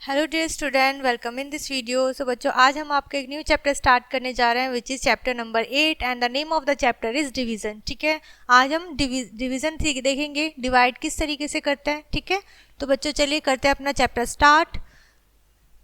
Hello dear student, welcome in this video. So बच्चों, आज हम आपका एक न्यू चैप्टर स्टार्ट करने जा रहे हैं which is chapter number 8 and the name of the chapter is division. ठीक है, आज हम डिवीज़न देखेंगे, डिवाइड किस तरीके से करते हैं। ठीक है, तो बच्चों चलिए करते हैं अपना chapter start.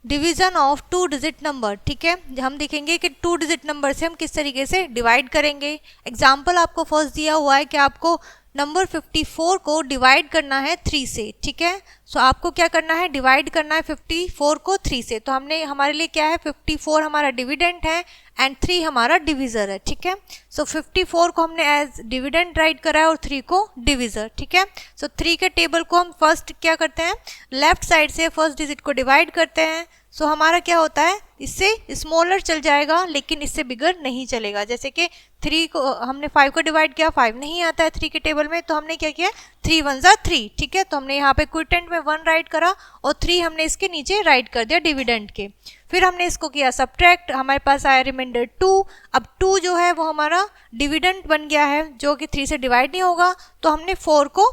Division of two digit number. ठीक है, हम देखेंगे कि टू डिजिट नंबर से हम किस तरीके से डिवाइड करेंगे। एग्जाम्पल आपको फर्स्ट दिया हुआ है कि आपको नंबर 54 को डिवाइड करना है 3 से। ठीक है, सो आपको क्या करना है, डिवाइड करना है 54 को 3 से। तो हमने हमारे लिए क्या है, 54 हमारा डिविडेंड है एंड 3 हमारा डिविज़र है। ठीक है, सो 54 को हमने एज डिविडेंड राइट करा है और 3 को डिविज़र। ठीक है, सो 3 के टेबल को हम फर्स्ट क्या करते हैं, लेफ्ट साइड से फर्स्ट डिजिट को डिवाइड करते हैं। सो हमारा क्या होता है, इससे स्मॉलर चल जाएगा लेकिन इससे बिगर नहीं चलेगा। जैसे कि 3 को हमने 5 को डिवाइड किया, 5 नहीं आता है 3 के टेबल में, तो हमने क्या किया, 3 1 ज़ा 3। ठीक है, तो हमने यहाँ पे क्विटेंट में 1 राइट करा और 3 हमने इसके नीचे राइट कर दिया डिविडेंड के। फिर हमने इसको किया सब्ट्रैक्ट, हमारे पास आया रिमाइंडर 2। अब 2 जो है वो हमारा डिविडेंड बन गया है जो कि 3 से डिवाइड नहीं होगा, तो हमने 4 को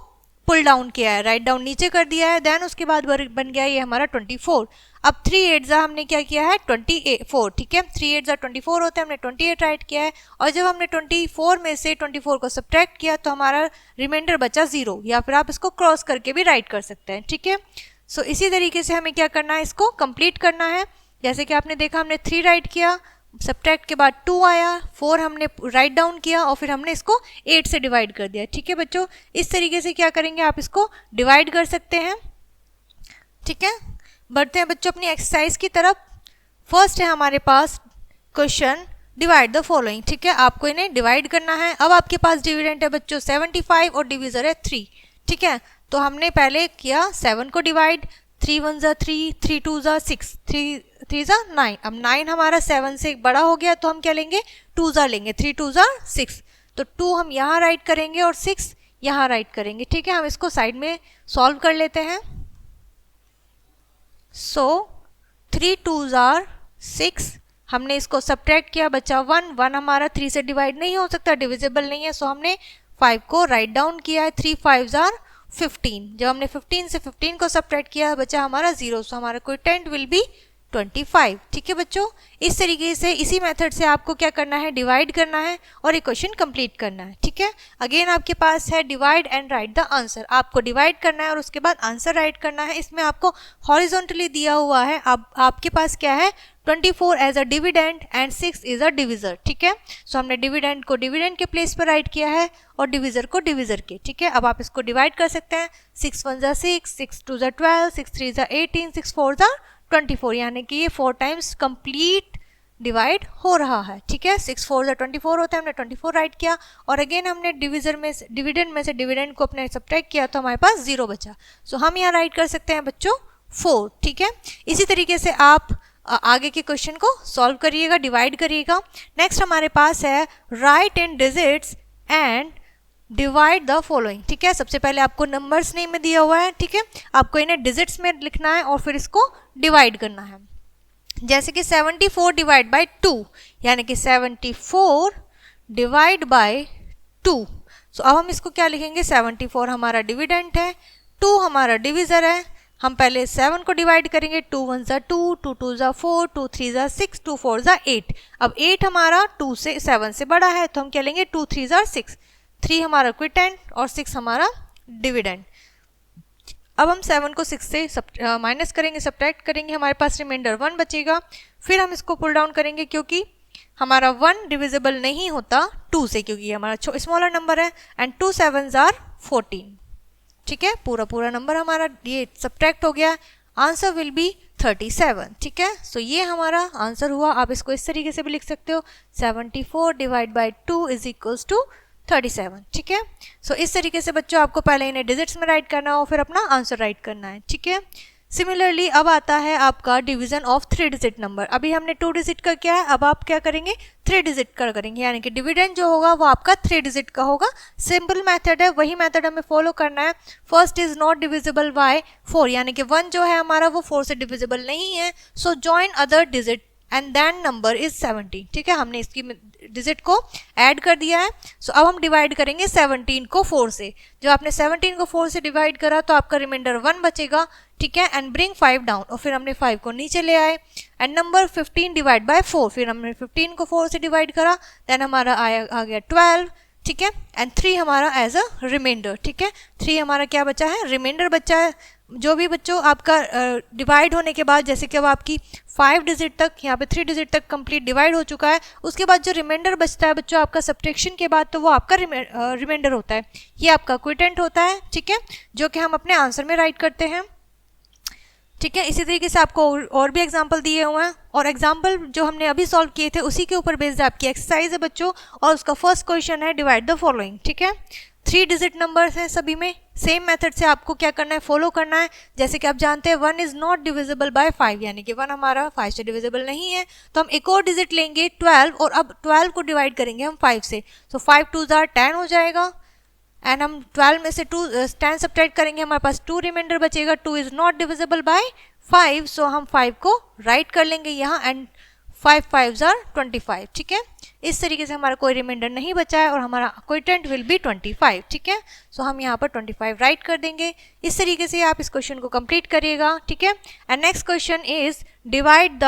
पुल डाउन किया है, राइट डाउन नीचे कर दिया है। देन उसके बाद बन गया ये हमारा 24। अब 3 8 ज़ा हमने क्या किया है, 24। ठीक है, 3 8 ज़ा 24 होते हैं, हमने 28 राइट किया है। और जब हमने 24 में से 24 को सब्ट्रैक्ट किया तो हमारा रिमाइंडर बचा 0, या फिर आप इसको क्रॉस करके भी राइट कर सकते हैं। ठीक है, सो इसी तरीके से हमें क्या करना है, इसको कंप्लीट करना है। जैसे कि आपने देखा, हमने 3 राइट किया, सब्ट्रैक्ट के बाद 2 आया, 4 हमने राइट डाउन किया और फिर हमने इसको 8 से डिवाइड कर दिया। ठीक है बच्चों, इस तरीके से क्या करेंगे, आप इसको डिवाइड कर सकते हैं। ठीक है, बढ़ते हैं बच्चों अपनी एक्सरसाइज की तरफ। फर्स्ट है हमारे पास क्वेश्चन, डिवाइड द फॉलोइंग। ठीक है, आपको इन्हें डिवाइड करना है। अब आपके पास डिविडेंड है बच्चों 75 और डिविजर है 3। ठीक है, तो हमने पहले किया 7 को डिवाइड, 3 1 ज़ा 3, 3 2 ज़ा 6, 3 3 ज़ा 9। अब 9 हमारा 7 से बड़ा हो गया तो हम क्या लेंगे, 2 ज़ा लेंगे, 3 2 ज़ा 6। तो 2 हम यहाँ राइट करेंगे और 6 यहाँ राइट करेंगे। ठीक है, हम इसको साइड में सॉल्व कर लेते हैं। सो 3 2 ज़ार 6, हमने इसको सब्ट्रैक्ट किया, बचा 1। 1 हमारा 3 से डिवाइड नहीं हो सकता, डिविजिबल नहीं है, सो हमने 5 को राइट डाउन किया है। 3 5 ज़ार 15। जब हमने 15 से 15 को सब्ट्रैक्ट किया, बचा हमारा 0, सो हमारा क्विटेंट विल बी 25। ठीक है बच्चों, इस तरीके से इसी मेथड से आपको क्या करना है, डिवाइड करना है और इक्वेशन कंप्लीट करना है। ठीक है, अगेन आपके पास है divide and write the answer. आपको डिवाइड करना है और उसके बाद आंसर राइट करना है। इसमें आपको हॉरिजॉन्टली दिया हुआ है, आपके पास क्या है, 24 as a dividend and 6 is a divisor. ठीक है, सो हमने डिविडेंड को डिविडेंड के प्लेस पर राइट किया है और डिविजर को डिविजर के। ठीक है, अब आप इसको डिवाइड कर सकते हैं। 6 1 ज़ा 6, 6 2 ज़ा 12, 6 3 ज़ा 18, 6 4 ज़ा 24, यानी कि ये 4 टाइम्स कंप्लीट डिवाइड हो रहा है। ठीक है, 6 4 ज़ा 24 होता है, हमने 24 राइट किया और अगेन हमने डिविजर में से डिविडेंड डिविडेंड को अपने सब्ट्रैक्ट किया तो हमारे पास 0 बचा। सो हम यहाँ राइट कर सकते हैं बच्चों 4। ठीक है, इसी तरीके से आप आगे के क्वेश्चन को सॉल्व करिएगा, डिवाइड करिएगा। नेक्स्ट हमारे पास है right in digits and divide the following. ठीक है, सबसे पहले आपको नंबर्स नेम में दिया हुआ है। ठीक है, आपको इन्हें डिजिट्स में लिखना है और फिर इसको डिवाइड करना है। जैसे कि 74 डिवाइड बाय 2, यानी कि 74 डिवाइड बाय 2। सो अब हम इसको क्या लिखेंगे, 74 हमारा डिविडेंड है, 2 हमारा डिविजर है। हम पहले 7 को डिवाइड करेंगे, 2 1 ज़ा 2, 2 2 ज़ा 4, 2 3 ज़ा 6, 2 4 ज़ा 8। अब 8 हमारा 2 से 7 से बड़ा है तो हम क्या लेंगे, 2 3 ज़ा 6, 3 हमारा क्विटेंट और 6 हमारा डिविडेंड। अब हम 7 को 6 से माइनस करेंगे, सब्ट्रैक्ट करेंगे, हमारे पास रिमाइंडर 1 बचेगा। फिर हम इसको पुल डाउन करेंगे क्योंकि हमारा 1 डिविजिबल नहीं होता 2 से, क्योंकि हमारा स्मॉलर नंबर है। एंड 2 7 ज़ार 14। ठीक है, पूरा नंबर हमारा ये सब्ट्रैक्ट हो गया, आंसर विल बी 37। ठीक है, सो ये हमारा आंसर हुआ। आप इसको इस तरीके से भी लिख सकते हो, 74 divide by 2 is equals to 37। ठीक है, सो इस तरीके से बच्चों आपको पहले इन्हें डिजिट्स में राइट करना हो, फिर अपना आंसर राइट करना है। ठीक है, सिमिलरली अब आता है आपका डिवीजन ऑफ 3 डिजिट नंबर। अभी हमने 2 डिजिट का किया है, अब आप क्या करेंगे, 3 डिजिट का करेंगे, यानी कि डिविडेंड जो होगा वो आपका 3 डिजिट का होगा। सिंपल मेथड है, वही मेथड हमें फॉलो करना है। First is not divisible by 4, यानी कि 1 जो है हमारा वो 4 से डिविजिबल नहीं है। So join other digit and then number is 17। ठीक है, हमने इसकी डिजिट को ऐड कर दिया है। सो अब हम डिवाइड करेंगे 17 को 4 से। जब आपने 17 को 4 से डिवाइड करा तो आपका रिमाइंडर 1 बचेगा। ठीक है, एंड ब्रिंग 5 डाउन, और फिर हमने 5 को नीचे ले आए एंड नंबर 15 डिवाइड बाय 4, फिर हमने 15 को 4 से डिवाइड करा, देन हमारा आ गया 12। ठीक है, एंड 3 हमारा एज अ रिमाइंडर। ठीक है, 3 हमारा क्या बचा है, रिमाइंडर बचा है। जो भी बच्चों आपका डिवाइड होने के बाद, जैसे कि अब आपकी 5 डिजिट तक, यहाँ पे 3 डिजिट तक कंप्लीट डिवाइड हो चुका है, उसके बाद जो रिमाइंडर बचता है बच्चों आपका सब्ट्रैक्शन के बाद, तो वो आपका रिमाइंडर होता है, ये आपका क्विटेंट होता है। ठीक है, जो कि हम अपने आंसर में राइट करते हैं। ठीक है, इसी तरीके से आपको और भी एग्जाम्पल दिए हुए हैं, और एग्जाम्पल जो हमने अभी सॉल्व किए थे उसी के ऊपर बेस्ड आपकी एक्सरसाइज है बच्चों, और उसका फर्स्ट क्वेश्चन है डिवाइड द फॉलोइंग। ठीक है, 3 डिजिट नंबर्स हैं सभी में, सेम मेथड से आपको क्या करना है, फॉलो करना है। जैसे कि आप जानते हैं 1 इज नॉट डिविजिबल बाय 5, यानी कि 1 हमारा 5 से डिविजिबल नहीं है, तो हम एक और डिजिट लेंगे 12, और अब 12 को डिवाइड करेंगे हम 5 से। सो 5 2 10 हो जाएगा, एंड हम 12 में से 10 सब्ट्रैक्ट करेंगे, हमारे पास 2 रिमाइंडर बचेगा। 2 इज नॉट डिविजिबल बाय 5, सो हम 5 को राइट कर लेंगे यहाँ, एंड 5 5s are 25। ठीक है, इस तरीके से हमारा कोई रिमाइंडर नहीं बचा है और हमारा क्विटेंट विल बी 25। ठीक है, सो हम यहाँ पर 25 राइट कर देंगे। इस तरीके से आप इस क्वेश्चन को कंप्लीट करिएगा। ठीक है, and next question is divide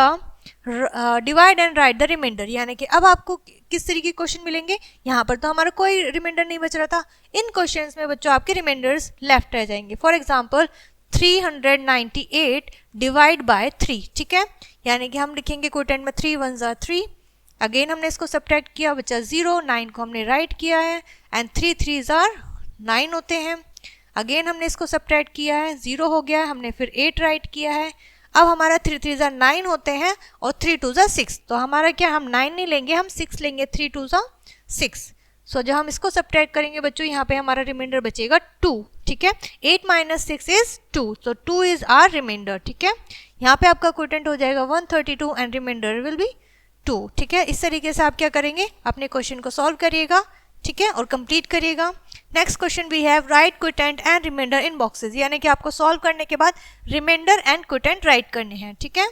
and write the remainder, यानी कि अब आपको किस तरीके के क्वेश्चन मिलेंगे। यहाँ पर तो हमारा कोई रिमाइंडर नहीं बच रहा था, इन क्वेश्चंस में बच्चों आपके रिमाइंडर्स लेफ्ट रह जाएंगे। For example 398 divide by 3। ठीक है, यानी कि हम लिखेंगे क्विटेंट में 3 1s are 3, अगेन हमने इसको सब्ट्रैक्ट किया, बचा 0, 9 को हमने राइट किया है, एंड 3 3s are 9 होते हैं। अगेन हमने इसको सब्ट्रैक्ट किया है, 0 हो गया है, हमने फिर 8 राइट किया है। अब हमारा 3 3s are 9 होते हैं, और 3 2s are 6, तो हमारा क्या, हम 9 नहीं लेंगे, हम 6 लेंगे, 3 2s are 6। सो जब हम इसको सब्ट्रैक्ट करेंगे बच्चों, यहाँ पे हमारा रिमाइंडर बचेगा 2। ठीक है, 8 - 6 is 2, so 2 is our remainder. ठीक है, यहाँ पे आपका क्विटेंट हो जाएगा 132 एंड रिमाइंडर विल बी 2। ठीक है, इस तरीके से आप क्या करेंगे, अपने क्वेश्चन को सॉल्व करिएगा। ठीक है, और कंप्लीट करिएगा। Next question we have write quotient and reminder in boxes, यानी कि आपको सॉल्व करने के बाद रिमाइंडर एंड क्विटेंट राइट करने हैं। ठीक है,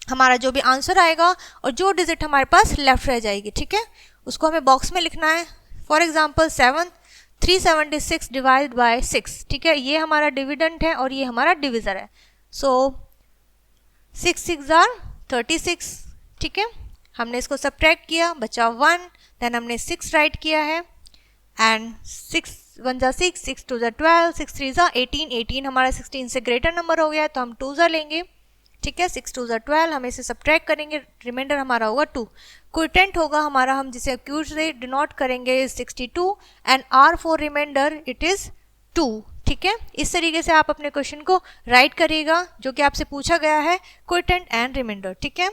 हमारा जो भी आंसर आएगा और जो डिजिट हमारे पास लेफ्ट रह जाएगी, ठीक है, उसको हमें बॉक्स में लिखना है। For example 376 divide by 6। ठीक है, ये हमारा डिविडेंड है और ये हमारा डिविजर है। सो 6 6 are 36। ठीक है, हमने इसको सब्ट्रैक्ट किया, बचा 1, देन हमने 6 राइट किया है, and 6 1s are 6, 6 2s are 12, 6 3s are 18। 18 हमारा 16 से ग्रेटर नंबर हो गया है, तो हम 2s लेंगे। ठीक है, 6 2s are 12, हम इसे सब्ट्रैक्ट करेंगे, रिमाइंडर हमारा होगा 2। क्विटेंट होगा हमारा, हम जिसे क्यू से डिनोट करेंगे 62, and R for remainder it is 2। ठीक है, इस तरीके से आप अपने क्वेश्चन को राइट करिएगा जो कि आपसे पूछा गया है, क्विटेंट एंड रिमाइंडर। ठीक है,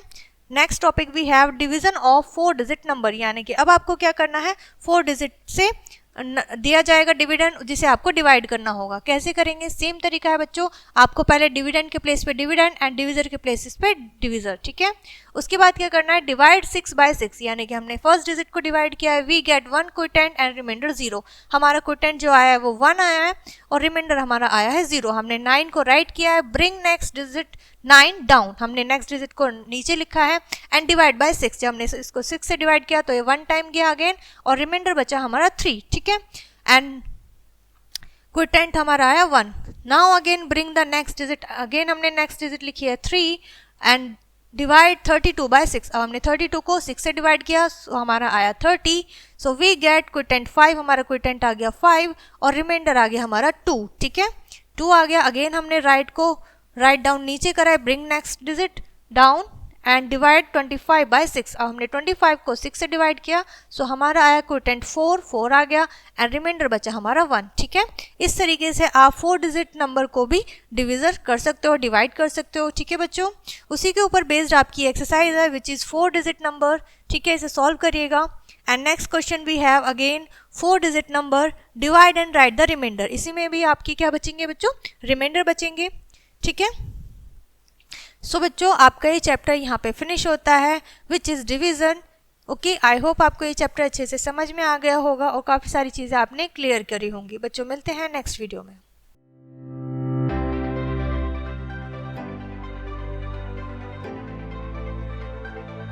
next topic we have division of 4 digit number, यानी कि अब आपको क्या करना है, 4 डिजिट से दिया जाएगा डिविडेंड, जिसे आपको डिवाइड करना होगा। कैसे करेंगे, सेम तरीका है बच्चों, आपको पहले डिविडेंड के प्लेस पे डिविडेंड एंड डिविजर के प्लेसेस पे डिविजर। ठीक है, उसके बाद क्या करना है, डिवाइड 6 बाय 6, यानी कि हमने फर्स्ट डिजिट को डिवाइड किया है, वी गेट 1 क्विटेंट एंड रिमाइंडर 0। हमारा क्विटेंट जो आया है वो 1 आया है और रिमाइंडर हमारा आया है 0। हमने 9 को राइट किया है, ब्रिंग नेक्स्ट डिजिट 9 डाउन, हमने नेक्स्ट डिजिट को नीचे लिखा है, एंड डिवाइड बाय 6। जब हमने इसको 6 से डिवाइड किया तो ये 1 टाइम गया अगेन, और रिमाइंडर बचा हमारा 3। ठीक है, एंड क्विटेंट हमारा आया 1। Now again bring the next digit, again हमने नेक्स्ट डिजिट लिखी है 3, एंड डिवाइड 32 बाय 6। अब हमने 32 को 6 से डिवाइड किया, सो हमारा आया 30। सो वी गेट क्विटेंट 5, हमारा क्विटेंट आ गया 5, और रिमाइंडर आ गया हमारा 2। ठीक है, 2 आ गया, अगेन हमने राइट डाउन नीचे करा है, bring next digit down and divide 25 by 6। अब हमने 25 को 6 से डिवाइड किया, सो हमारा आया क्विटेंट 4 आ गया, एंड रिमाइंडर बचा हमारा 1। ठीक है, इस तरीके से आप 4 डिजिट नंबर को भी डिविजर कर सकते हो, डिवाइड कर सकते हो। ठीक है बच्चों, उसी के ऊपर बेस्ड आपकी एक्सरसाइज है विच इज़ 4 डिजिट नंबर। ठीक है, इसे सॉल्व करिएगा। And next question we have again 4 digit number, divide and write the remainder. इसी में भी आपकी क्या बचेंगे बच्चों, रिमाइंडर बचेंगे। ठीक है, सो बच्चों आपका ये चैप्टर यहाँ पे फिनिश होता है which is division. Okay, I hope आपको ये चैप्टर अच्छे से समझ में आ गया होगा और काफ़ी सारी चीज़ें आपने क्लियर करी होंगी। बच्चों मिलते हैं नेक्स्ट वीडियो में।